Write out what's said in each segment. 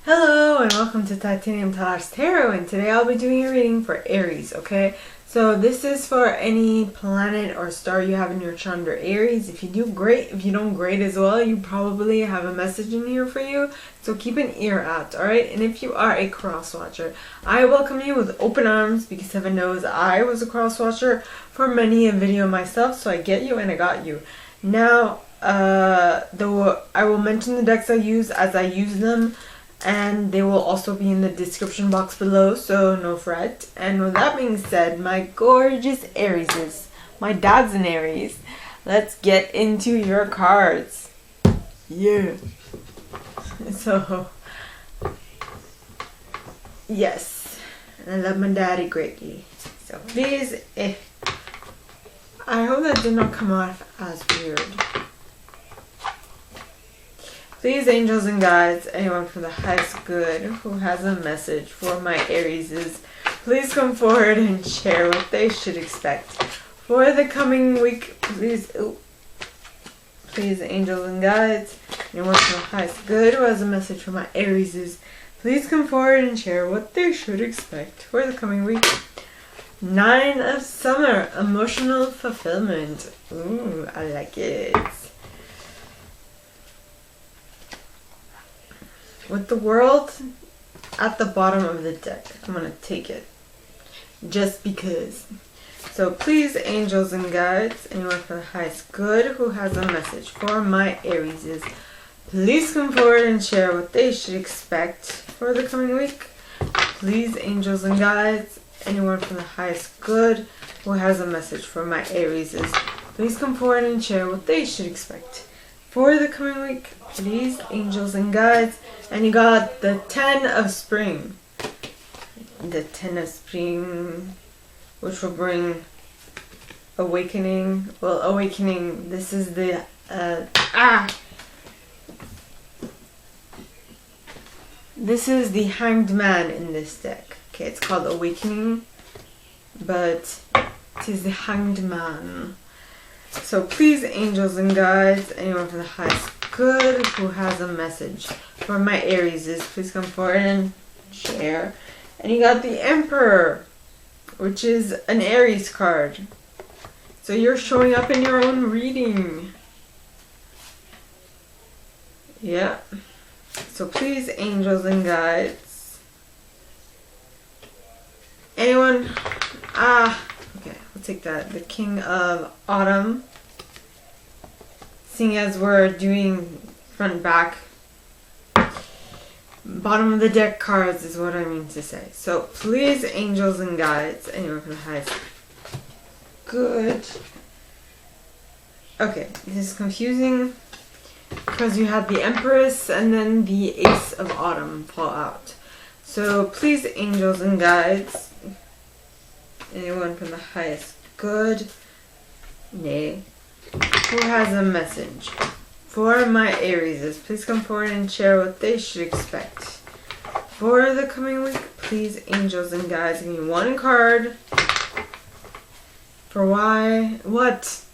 Hello and welcome to Titanium Talar's Tarot, and today I'll be doing a reading for Aries, okay? So this is for any planet or star you have in your chart under Aries. If you do great, if you don't great as well, you probably have a message in here for you. So keep an ear out, alright? And if you are a cross watcher, I welcome you with open arms because heaven knows I was a cross watcher for many a video myself, so I get you and I got you. Now, though I will mention the decks I use as I use them, and they will also be in the description box below, so no fret. And with that being said, my gorgeous Arieses, my dad's an Aries, let's get into your cards. Yeah. So, yes, I love my daddy greatly. So please, I hope that did not come off as weird. Please, angels and guides, anyone from the highest good who has a message for my Arieses, please come forward and share what they should expect for the coming week. Please, angels and guides, anyone from the highest good who has a message for my Arieses, please come forward and share what they should expect for the coming week. 9 of Summer, emotional fulfillment. Ooh, I like it. With the World at the bottom of the deck, I'm going to take it just because. So please, angels and guides, anyone for the highest good who has a message for my Arieses, please come forward and share what they should expect for the coming week. Please, angels and guides, anyone from the highest good who has a message for my Arieses, please come forward and share what they should expect for the coming week. Please, angels and guides. And you got the 10 of Spring. The 10 of Spring, which will bring awakening. Well, awakening, this is the, this is the Hanged Man in this deck. Okay, it's called Awakening, but it is the Hanged Man. So please, angels and guides, anyone from the highest good who has a message for my Arieses, please come forward and share. And you got the Emperor, which is an Aries card. So you're showing up in your own reading. Yeah. So please, angels and guides, anyone, okay, we'll take that. The King of Autumn. Seeing as we're doing front back, bottom of the deck cards is what I mean to say. So please, angels and guides, anyone from the highest good. Okay, this is confusing because you had the Empress and then the Ace of Autumn fall out. So please, angels and guides, anyone from the highest good, nay, who has a message for my Arieses, please come forward and share what they should expect for the coming week. Please, angels and guides, give me one card for what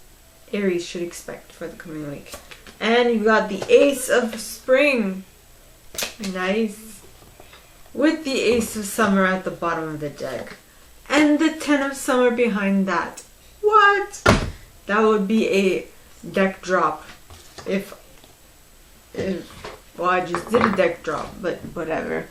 Aries should expect for the coming week. And you got the Ace of Spring. Nice. With the Ace of Summer at the bottom of the deck. And the 10 of Summer behind that. What? That would be a deck drop if well, I just did a deck drop, but whatever.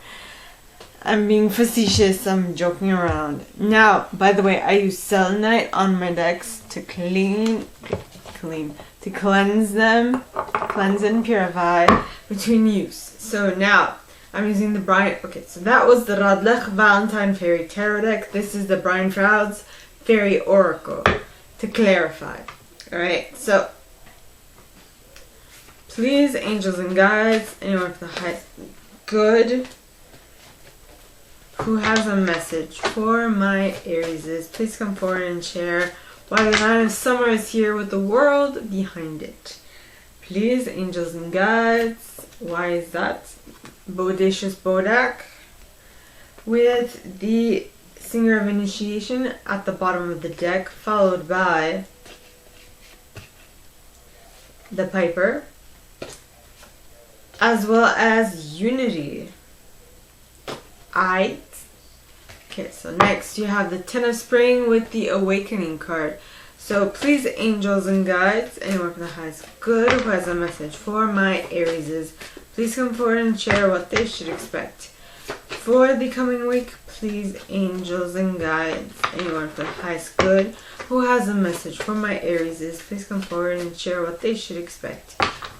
I'm being facetious, I'm joking around. Now, by the way, I use selenite on my decks to to cleanse them, cleanse and purify between use. So now, I'm using the Brian, okay, so that was the Radleigh Valentine Fairy Tarot deck. This is the Brian Froud's Fairy Oracle, to clarify. Alright, so please, angels and guides, anyone from the highest good who has a message for my Arieses, please come forward and share why the 9 of Summer is here with the World behind it. Please, angels and guides, why is that? Bodacious Bodak with the Singer of Initiation at the bottom of the deck, followed by the Piper, as well as Unity Aight. Okay, so next you have the Ten of Spring with the Awakening card. So please, angels and guides, anyone from the highest good who has a message for my Arieses, please come forward and share what they should expect for the coming week. Please, angels and guides, anyone from the highest good who has a message for my Arieses, please come forward and share what they should expect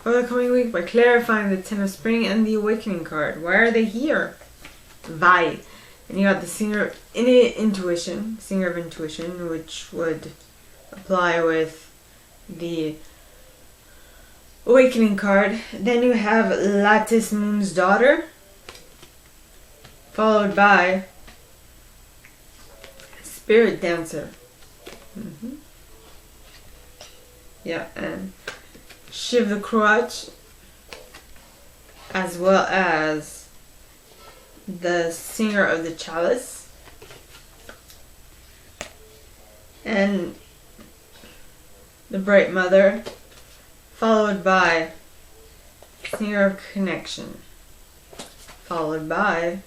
for the coming week by clarifying the Ten of Spring and the Awakening card. Why are they here? Why? And you got the Singer of Intuition, which would apply with the Awakening card. Then you have Lattice Moon's Daughter, followed by Spirit Dancer. Yeah, and Shiv the Crotch, as well as the Singer of the Chalice, and the Bright Mother, followed by Singer of Connection, followed by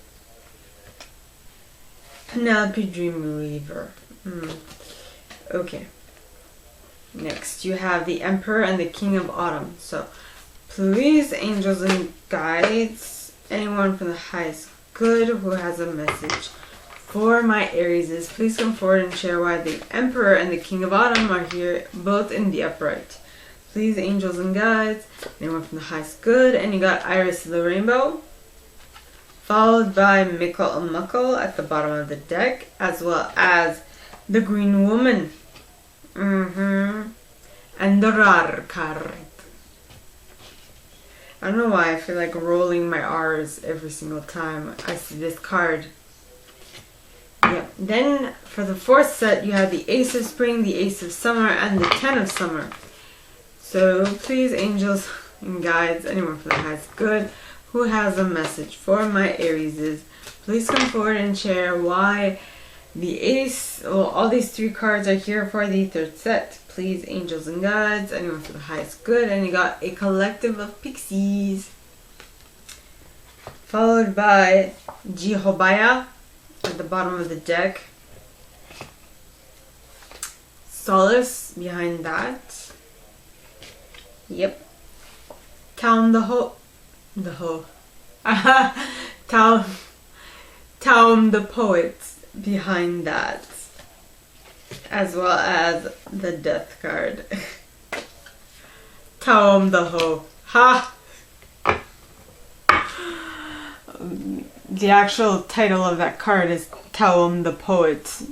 Penelope Dream Weaver. Okay. Next, you have the Emperor and the King of Autumn. So, please, angels and guides, anyone from the highest good who has a message for my Arieses, please come forward and share why the Emperor and the King of Autumn are here, both in the upright. Please, angels and guides, anyone from the highest good. And you got Iris the Rainbow, followed by Mickle and Muckle at the bottom of the deck, as well as the Green Woman. And the Rar card. I don't know why I feel like rolling my R's every single time I see this card. Yeah. Then for the fourth set, you have the Ace of Spring, the Ace of Summer, and the Ten of Summer. So please, angels and guides, anyone from the highest good who has a message for my Arieses, please come forward and share why the Ace, well, all these three cards are here for the third set. Please, angels and guides, anyone for the highest good. And you got a Collective of Pixies, followed by Jehovah at the bottom of the deck, Solace behind that. Yep. Taum the Poet behind that, as well as the Death card. Taum the Ho. Ha! The actual title of that card is Taum the Poet.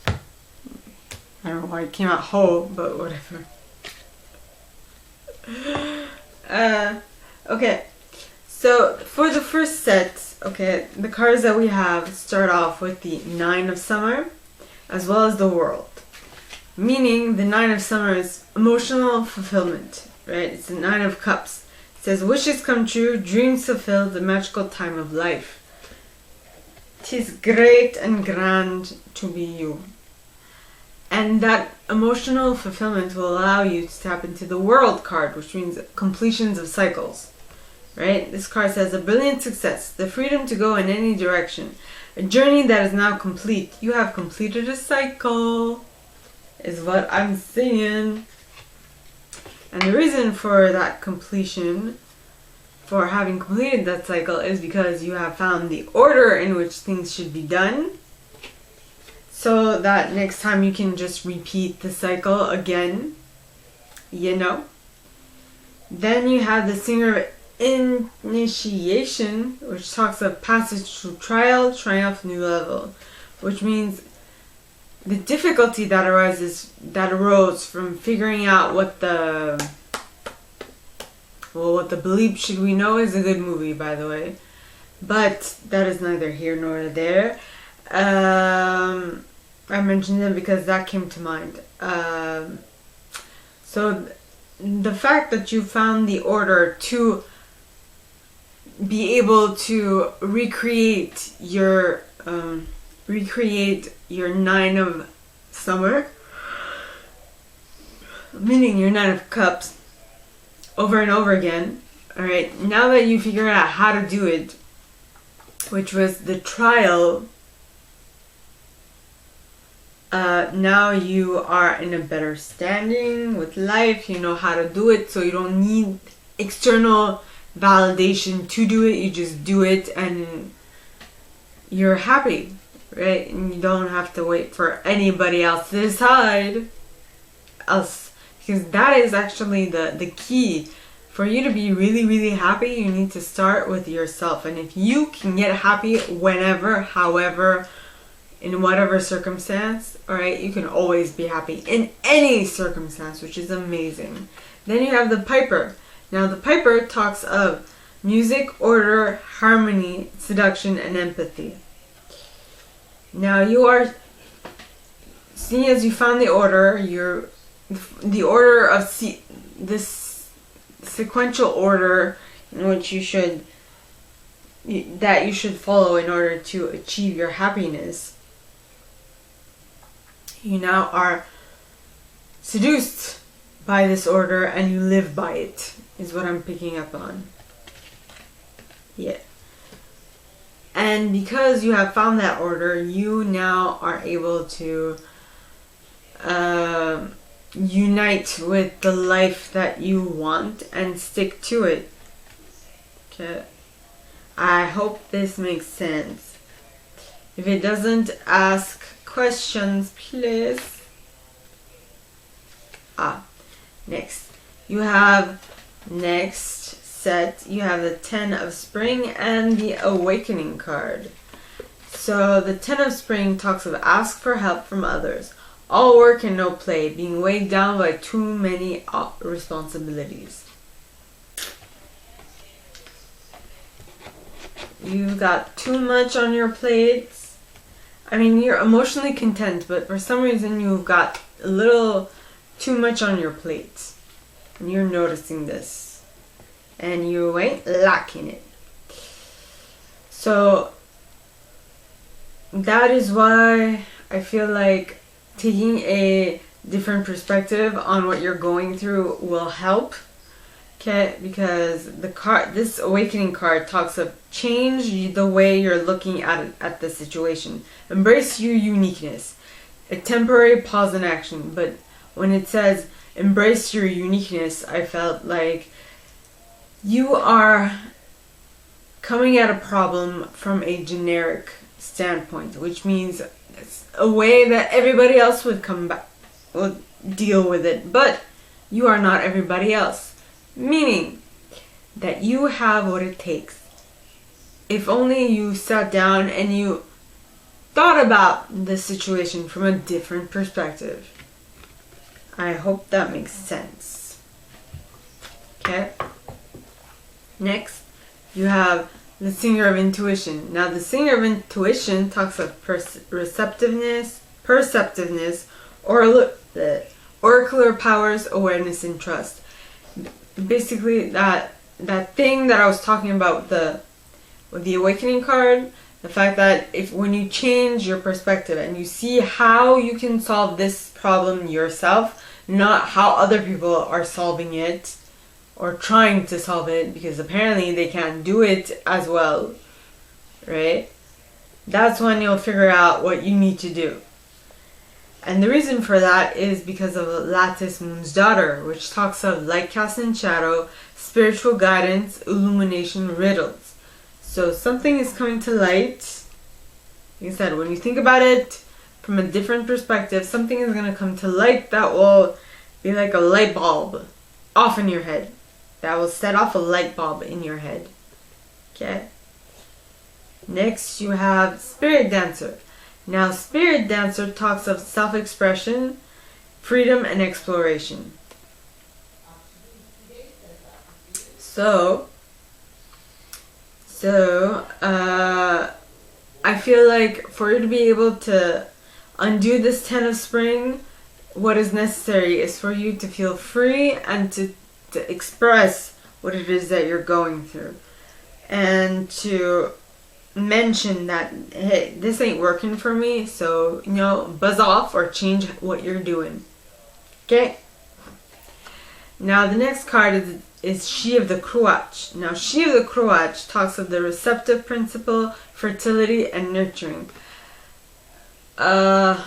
I don't know why it came out Ho, but whatever. Okay. So for the first set, okay, the cards that we have start off with the Nine of Summer, as well as the World. Meaning the Nine of Summer is emotional fulfillment, right? It's the Nine of Cups. It says, wishes come true, dreams fulfilled, the magical time of life. 'Tis great and grand to be you. And that emotional fulfillment will allow you to tap into the World card, which means completions of cycles. Right? This card says a brilliant success, the freedom to go in any direction, a journey that is now complete. You have completed a cycle, is what I'm saying. And the reason for that completion, for having completed that cycle, is because you have found the order in which things should be done, so that next time you can just repeat the cycle again, you know. Then you have the Singer of Initiation, which talks of passage through trial, triumph, new level, which means the difficulty that arose from figuring out what the Believe Should We Know is a good movie, by the way, but that is neither here nor there. I mentioned them because that came to mind. So the fact that you found the order to be able to recreate your Nine of Summer, meaning your Nine of Cups, over and over again. Alright, now that you figure out how to do it, which was the trial. Now you are in a better standing with life. You know how to do it, so you don't need external validation to do it. You just do it and you're happy, right? And you don't have to wait for anybody else to decide else, because that is actually the key. For you to be really, really happy, you need to start with yourself. And if you can get happy whenever, however, in whatever circumstance, alright, you can always be happy in any circumstance, which is amazing. Then you have the piper. Now the piper talks of music, order, harmony, seduction, and empathy. Now you are, seeing as you found the order, the order of this sequential order in which you should follow in order to achieve your happiness. You now are seduced by this order and you live by it, is what I'm picking up on. Yeah. And because you have found that order, you now are able to unite with the life that you want and stick to it. Okay. I hope this makes sense. If it doesn't, ask questions, please. Next. You have next set, you have the 10 of Spring and the Awakening card. So the 10 of Spring talks of ask for help from others. All work and no play, being weighed down by too many responsibilities. You got too much on your plates. I mean, you're emotionally content, but for some reason you've got a little too much on your plate. And you're noticing this. And you ain't liking it. So that is why I feel like taking a different perspective on what you're going through will help. Okay, because this Awakening card talks of change the way you're looking at the situation. Embrace your uniqueness. A temporary pause in action. But when it says embrace your uniqueness, I felt like you are coming at a problem from a generic standpoint, which means it's a way that everybody else would deal with it, but you are not everybody else, meaning that you have what it takes. If only you sat down and you thought about the situation from a different perspective. I hope that makes sense. Okay. Next, you have the Singer of Intuition. Now, the Singer of Intuition talks of perceptiveness, oracular powers, awareness, and trust. Basically, that thing that I was talking about with the Awakening card, the fact that when you change your perspective and you see how you can solve this problem yourself, not how other people are solving it or trying to solve it, because apparently they can't do it as well, right? That's when you'll figure out what you need to do. And the reason for that is because of Lattice Moon's Daughter, which talks of light cast and shadow, spiritual guidance, illumination, riddles. So something is coming to light. Like I said, when you think about it from a different perspective, something is going to come to light that will be like a light bulb off in your head. That will set off a light bulb in your head. Okay. Next, you have Spirit Dancer. Now, Spirit Dancer talks of self-expression, freedom, and exploration. So I feel like for you to be able to undo this 10 of Spring, what is necessary is for you to feel free and to express what it is that you're going through, and to mention that, hey, this ain't working for me, so, buzz off or change what you're doing. Okay? Now the next card is is She of the Cruach. Now, She of the Cruach talks of the receptive principle, fertility, and nurturing. What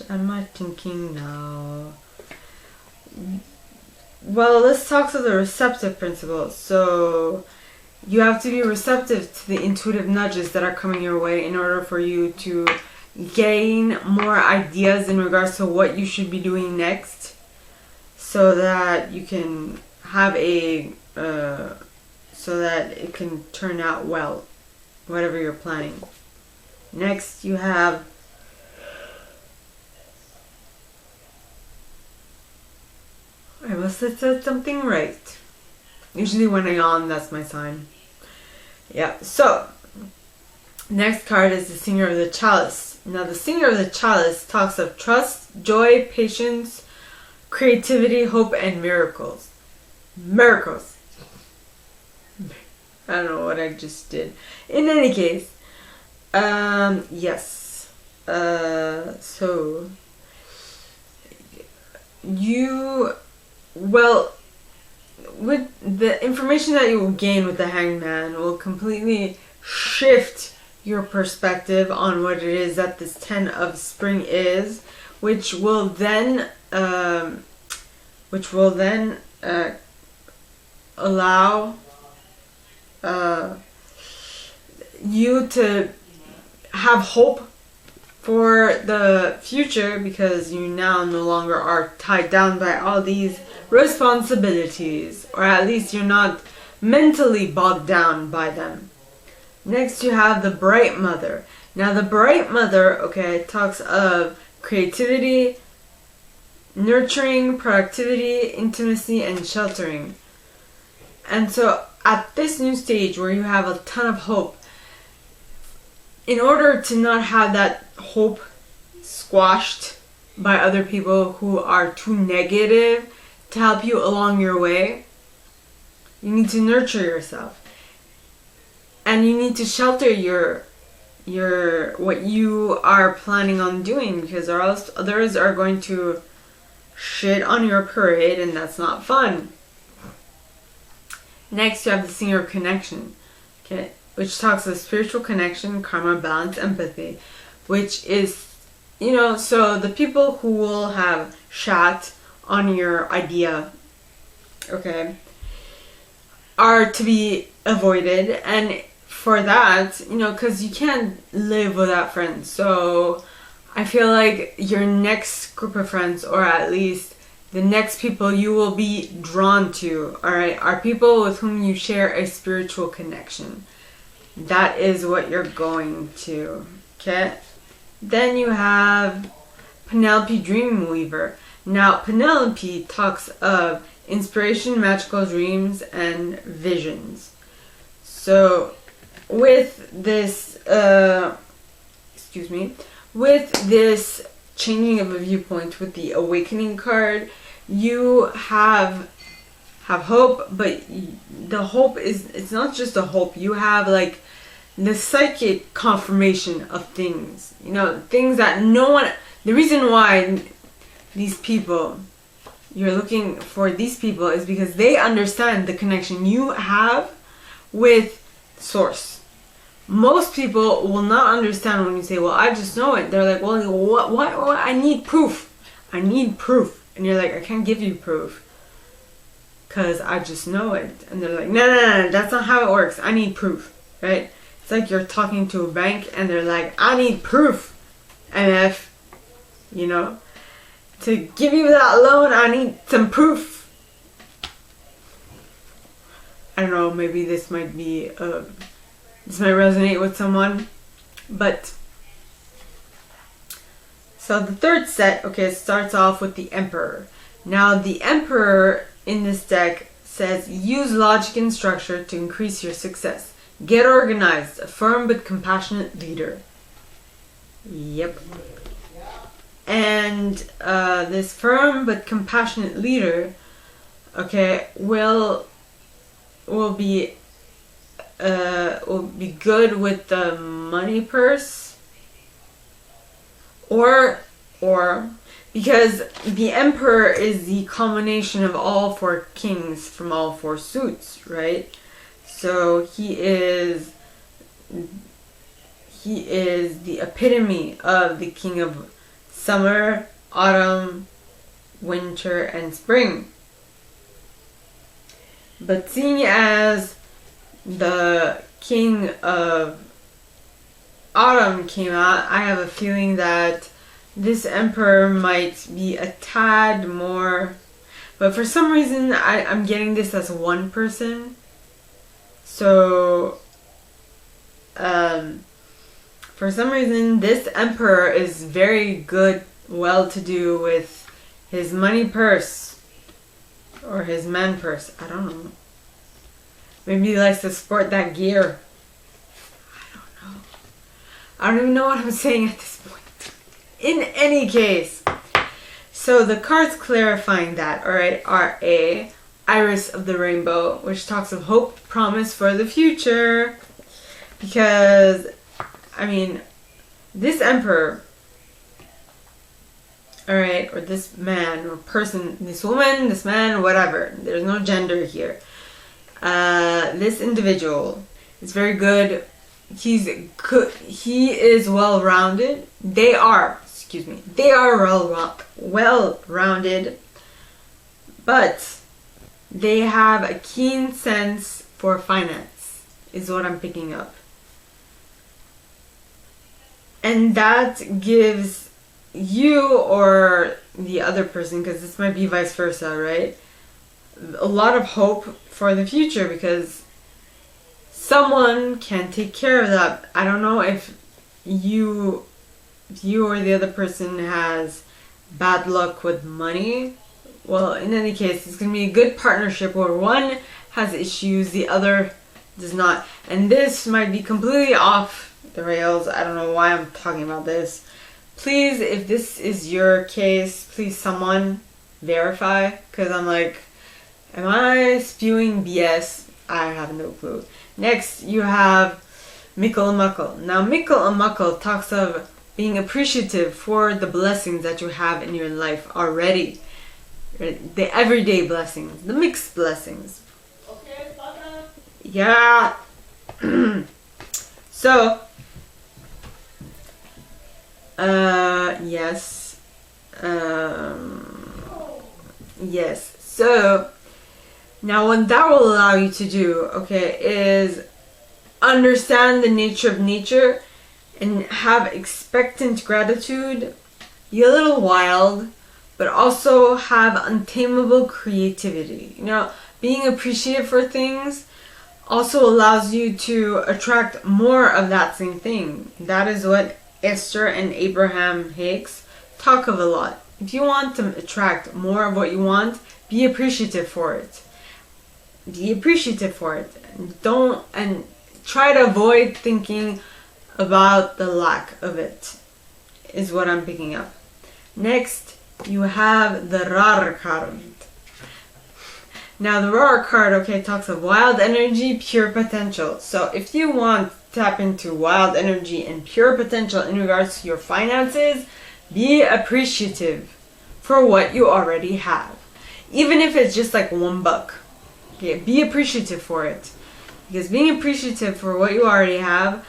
am I thinking now? Well, let's talk of the receptive principle. So, you have to be receptive to the intuitive nudges that are coming your way in order for you to gain more ideas in regards to what you should be doing next, so that you can have so that it can turn out well, whatever you're planning. Next, you have I must have said something right. Usually when I yawn, that's my sign. Yeah, so next card is the Singer of the Chalice. Now, the Singer of the Chalice talks of trust, joy, patience, creativity, hope, and miracles. Miracles. I don't know what I just did. In any case, yes. So, with the information that you will gain with the Hanged Man will completely shift your perspective on what it is that this 10 of Spring is, which will then allow you to have hope for the future, because you now no longer are tied down by all these responsibilities, or at least you're not mentally bogged down by them. Next, you have the Bright Mother. Now, the Bright Mother, okay, talks of creativity, nurturing, productivity, intimacy, and sheltering. And so, at this new stage where you have a ton of hope, in order to not have that hope squashed by other people who are too negative to help you along your way, you need to nurture yourself. And you need to shelter your what you are planning on doing, because or else others are going to shit on your parade, and that's not fun. Next, you have the Singer of Connection, okay, which talks of spiritual connection, karma, balance, empathy, which is, so the people who will have shat on your idea, okay, are to be avoided. And for that, because you can't live without friends. So I feel like your next group of friends, or at least the next people you will be drawn to, alright, are people with whom you share a spiritual connection. That is what you're going to, okay? Then you have Penelope Dreamweaver. Now, Penelope talks of inspiration, magical dreams, and visions. So, with this, with this changing of a viewpoint with the Awakening card, you have hope, but the hope is, it's not just a hope. You have like the psychic confirmation of things, things that no one, the reason why these people, you're looking for these people, is because they understand the connection you have with Source. Most people will not understand when you say, well, I just know it. They're like, well, what? I need proof. I need proof. And you're like, I can't give you proof, because I just know it. And they're like, no, that's not how it works. I need proof, right? It's like you're talking to a bank and they're like, I need proof, MF, to give you that loan, I need some proof. I don't know, maybe this might be, this might resonate with someone, but, so the third set, okay, starts off with the Emperor. Now, the Emperor in this deck says, use logic and structure to increase your success. Get organized, a firm but compassionate leader. Yep. And this firm but compassionate leader, okay, will be good with the money purse, or because the Emperor is the culmination of all four kings from all four suits, right? So he is the epitome of the king of summer, autumn, winter, and spring. But seeing as the king of autumn came out, I have a feeling that this emperor might be a tad more, but for some reason I'm getting this as one person. So for some reason this emperor is very good, well-to-do with his money purse or his man purse. I don't know. Maybe he likes to sport that gear. I don't even know what I'm saying at this point. In any case, so the cards clarifying that, alright, are a Iris of the Rainbow, which talks of hope, promise for the future. Because, I mean, this emperor, alright, or this man, or person, this woman, this man, whatever, there's no gender here. This individual is very good. He is well-rounded. They are well-rounded, but they have a keen sense for finance, is what I'm picking up. And that gives you or the other person, because this might be vice versa, right, a lot of hope for the future, because someone can take care of that. I don't know if you or the other person has bad luck with money. Well, in any case, it's going to be a good partnership where one has issues, the other does not. And this might be completely off the rails. I don't know why I'm talking about this. Please, if this is your case, please someone verify, because I'm like, am I spewing BS? I have no clue. Next, you have Mikkel and Mukkel. Now, Mikkel and Mukkel talks of being appreciative for the blessings that you have in your life already. The everyday blessings, the mixed blessings. Okay, Father. Yeah. So, yes. Yes. So, now what that will allow you to do, okay, is understand the nature of nature and have expectant gratitude, be a little wild, but also have untamable creativity. You know, being appreciative for things also allows you to attract more of that same thing. That is what Esther and Abraham Hicks talk of a lot. If you want to attract more of what you want, be appreciative for it. Be appreciative for it. And try to avoid thinking about the lack of it, is what I'm picking up. Next, you have the Rar card. Now, the Rar card, okay, talks of wild energy, pure potential. So if you want to tap into wild energy and pure potential in regards to your finances, be appreciative for what you already have. Even if it's just like $1. Okay, be appreciative for it. Because being appreciative for what you already have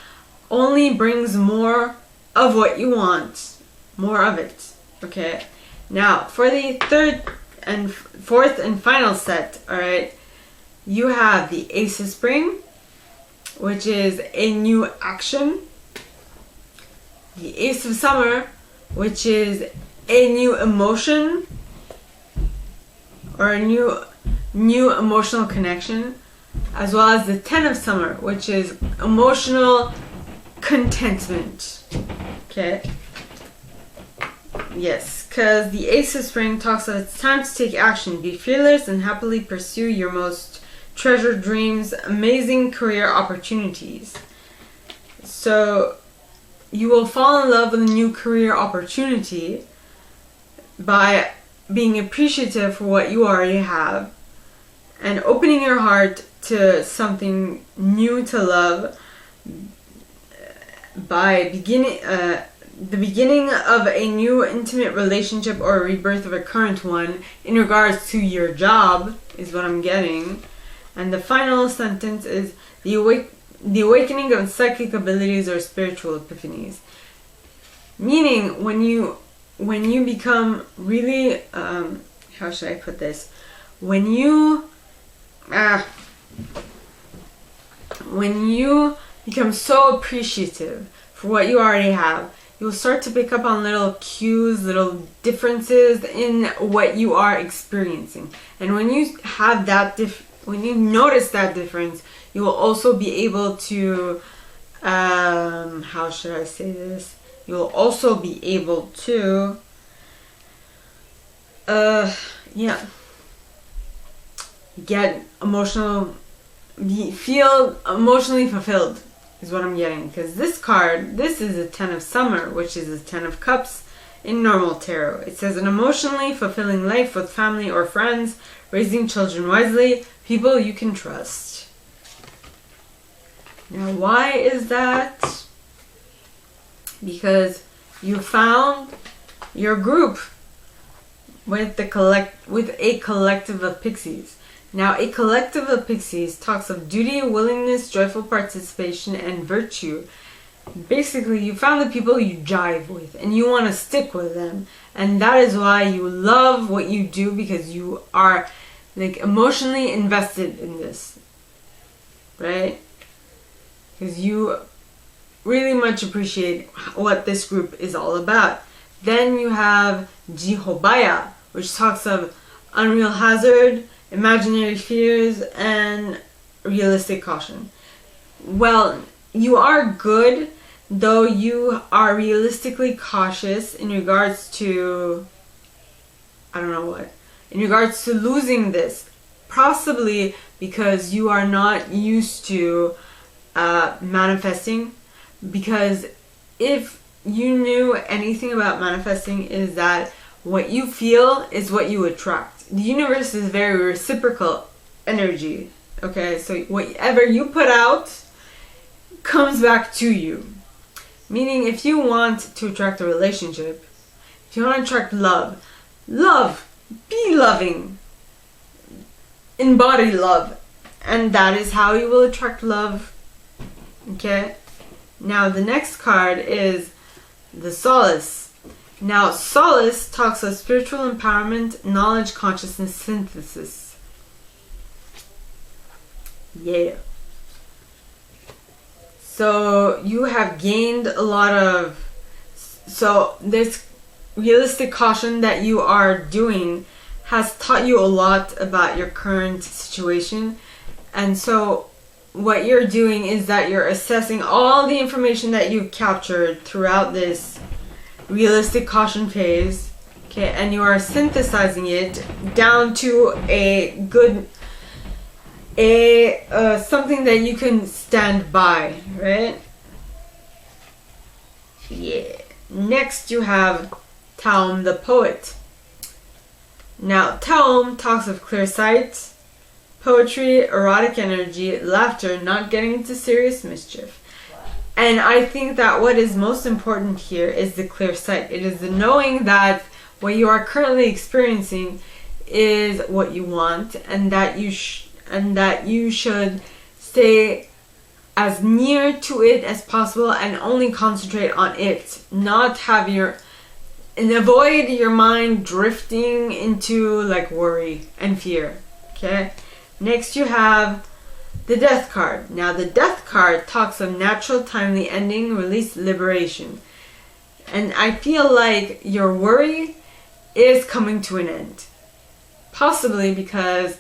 only brings more of what you want. More of it. Okay. Now, for the third and fourth and final set, alright, you have the Ace of Spring, which is a new action. The Ace of Summer, which is a new emotion or a new emotional connection, as well as the Ten of Summer, which is emotional contentment. Okay. Yes, because the Ace of Spring talks about it's time to take action, be fearless, and happily pursue your most treasured dreams, amazing career opportunities. So you will fall in love with a new career opportunity by being appreciative for what you already have and opening your heart to something new to love by beginning the beginning of a new intimate relationship or a rebirth of a current one in regards to your job is what I'm getting. And the final sentence is the awakening of psychic abilities or spiritual epiphanies. Meaning when you become really, how should I put this? When you become so appreciative for what you already have, you'll start to pick up on little cues, little differences in what you are experiencing. And when you have that when you notice that difference, you will also be able to, how should I say this? You'll also be able to, feel emotionally fulfilled is what I'm getting. Because this card, this is a 10 of Summer, which is a 10 of Cups in normal tarot. It says an emotionally fulfilling life with family or friends, raising children wisely, people you can trust. Now, why is that? Because you found your group with a collective of pixies. Now, a collective of pixies talks of duty, willingness, joyful participation, and virtue. Basically, you found the people you jive with and you want to stick with them. And that is why you love what you do, because you are like emotionally invested in this. Right? Because you really much appreciate what this group is all about. Then you have Jihobaya, which talks of unreal hazard, imaginary fears, and realistic caution. Well, you are good, though you are realistically cautious in regards to, I don't know what, in regards to losing this. Possibly because you are not used to manifesting. Because if you knew anything about manifesting, is that what you feel is what you attract. The universe is very reciprocal energy. Okay, so whatever you put out comes back to you. Meaning, if you want to attract a relationship, if you want to attract love, be loving, embody love, and that is how you will attract love. Okay. Now the next card is the Solace. Now Solace talks of spiritual empowerment, knowledge, consciousness, synthesis. Yeah. So you have gained a lot of, so this realistic caution that you are doing has taught you a lot about your current situation. And so what you're doing is that you're assessing all the information that you've captured throughout this realistic caution phase, okay, and you are synthesizing it down to a good, something that you can stand by, right? Yeah. Next you have Taum the Poet. Now Taum talks of clear sight, poetry, erotic energy, laughter, not getting into serious mischief. And I think that what is most important here is the clear sight. It is the knowing that what you are currently experiencing is what you want, and that you should stay as near to it as possible and only concentrate on it, not have and avoid your mind drifting into like worry and fear. Okay. Next you have the Death card. Now the Death card talks of natural, timely ending, release, liberation. And I feel like your worry is coming to an end. Possibly because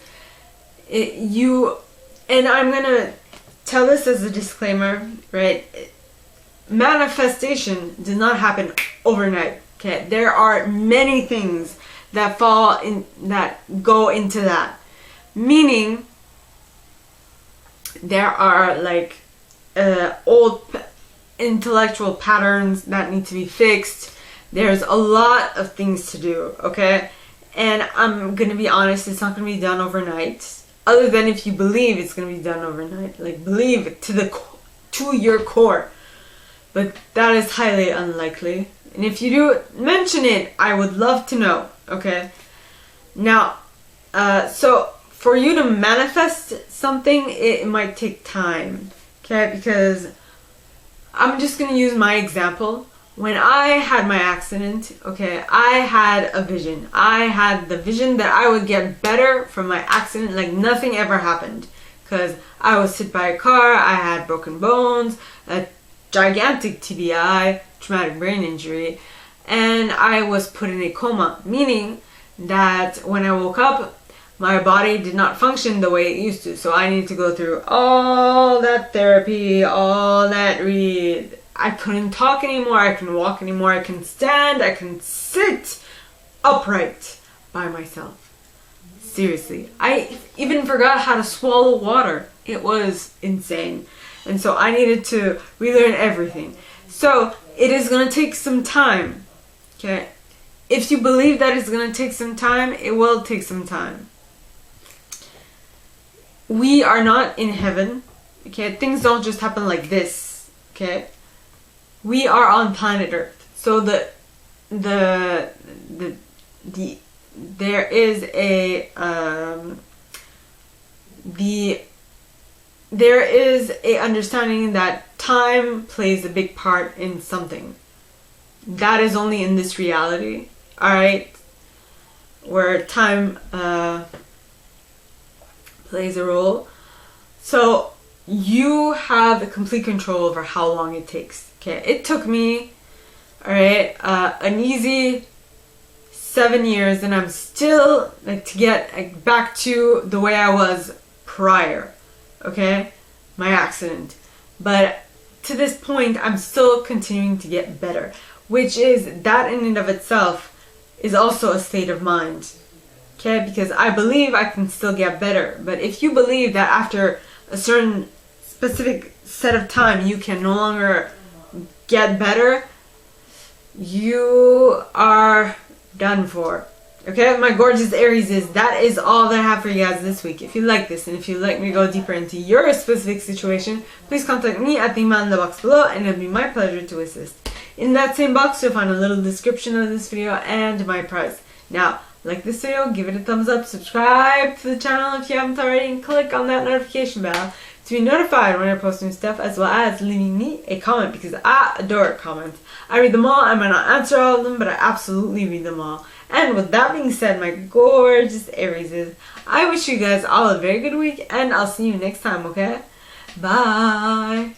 and I'm gonna tell this as a disclaimer, right? Manifestation does not happen overnight. Okay, there are many things that go into that. Meaning, there are like old intellectual patterns that need to be fixed. There's a lot of things to do, okay? And I'm gonna be honest, it's not gonna be done overnight. Other than if you believe it's gonna be done overnight, like believe to your core. but that is highly unlikely. And if you do mention it, I would love to know, okay? Now, so for you to manifest something, it might take time, okay? Because I'm just going to use my example. When I had my accident, okay, I had a vision. I had the vision that I would get better from my accident like nothing ever happened. Because I was hit by a car, I had broken bones, a gigantic TBI, traumatic brain injury, and I was put in a coma, meaning that when I woke up, my body did not function the way it used to. So I needed to go through all that therapy, all that I couldn't talk anymore, I couldn't walk anymore, I couldn't stand, I couldn't sit upright by myself. Seriously, I even forgot how to swallow water. It was insane. And so I needed to relearn everything. So it is going to take some time. Okay? If you believe that it's going to take some time, it will take some time. We are not in heaven. Okay? Things don't just happen like this. Okay? We are on planet Earth. So there is a there is a understanding that time plays a big part in something. That is only in this reality, alright? Where time plays a role. So you have complete control over how long it takes. Okay, it took me, alright, an easy 7 years, and I'm still to get back to the way I was prior, okay, my accident. But to this point, I'm still continuing to get better, which is, that in and of itself is also a state of mind, okay, because I believe I can still get better. But if you believe that after a certain specific set of time you can no longer get better, you are done for. Okay, my gorgeous Aries, that is all that I have for you guys this week. If you like this, and if you'd like me to go deeper into your specific situation, please contact me at the email in the box below, and it'll be my pleasure to assist. In that same box, you'll find a little description of this video and my price. Now, like this video, give it a thumbs up, subscribe to the channel if you haven't already, and click on that notification bell to be notified when I post new stuff, as well as leaving me a comment, because I adore comments. I read them all. I might not answer all of them, but I absolutely read them all. And with that being said, my gorgeous Aries, I wish you guys all a very good week, and I'll see you next time, okay? Bye!